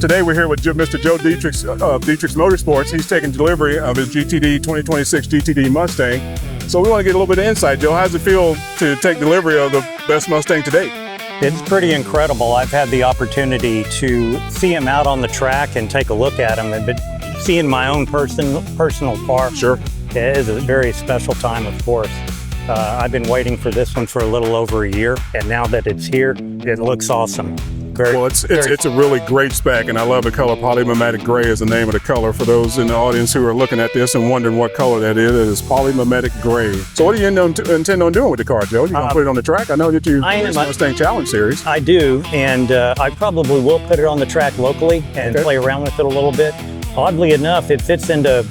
Today we're here with Mr. Joe Dederichs of Dederichs Motorsports. He's taking delivery of his GTD 2026 GTD Mustang. So we want to get a little bit of insight. Joe, how does it feel to take delivery of the best Mustang to date? It's pretty incredible. I've had the opportunity to see him out on the track and take a look at him, but seeing my own personal car is a very special time, of course. I've been waiting for this one for a little over a year, and now that it's here, it looks awesome. Well, it's a really great spec, and I love the color. Polymemetic Gray is the name of the color. For those in the audience who are looking at this and wondering what color that is, it is Polymemetic Gray. So what do you intend on doing with the car, Joe? You gonna put it on the track? I know that you race the Mustang Challenge Series. I do, and I probably will put it on the track locally and play around with it a little bit. Oddly enough, it fits into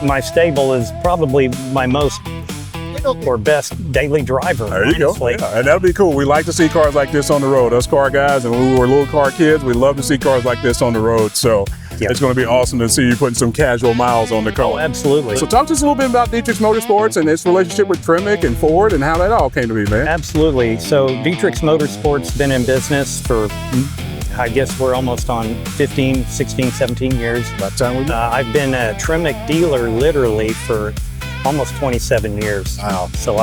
my stable as probably my most or best daily driver. There you go. Yeah, and that'll be cool. We like to see cars like this on the road. Us car guys, and when we were little car kids, we love to see cars like this on the road. So it's going to be awesome to see you putting some casual miles on the car. Oh, absolutely. So talk to us a little bit about Dederichs Motorsports and its relationship with TREMEC and Ford and how that all came to be, man. Absolutely. So Dederichs Motorsports been in business for, I guess we're almost on 15, 16, 17 years. About time we know. I've been a TREMEC dealer literally for almost 27 years. Wow. So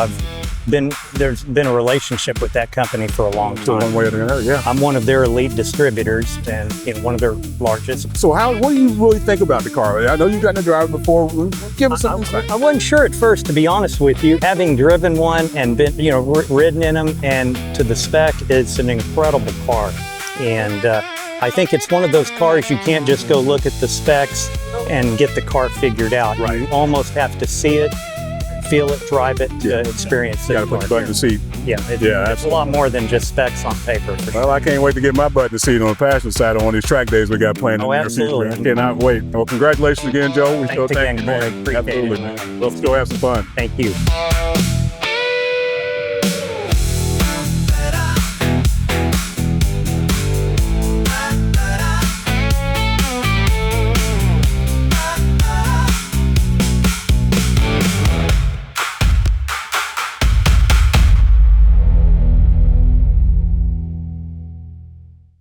there's been a relationship with that company for a long time. One way or another, yeah. I'm one of their elite distributors and one of their largest. So what do you really think about the car? I know you've gotten to drive it before. Give us some insight. I wasn't sure at first, to be honest with you. Having driven one and been, ridden in them and to the spec, it's an incredible car. And I think it's one of those cars you can't just go look at the specs and get the car figured out. Right. You almost have to see it, feel it, drive it, to experience it. You got to put the button seat. Yeah, it's a lot more than just specs on paper. Well, I can't wait to get my button seat on the passenger side on one of these track days we got planned. Oh, absolutely. I cannot wait. Well, congratulations again, Joe. We Thanks again, Greg. Appreciate Absolutely, it. man. Let's go have some fun. Thank you.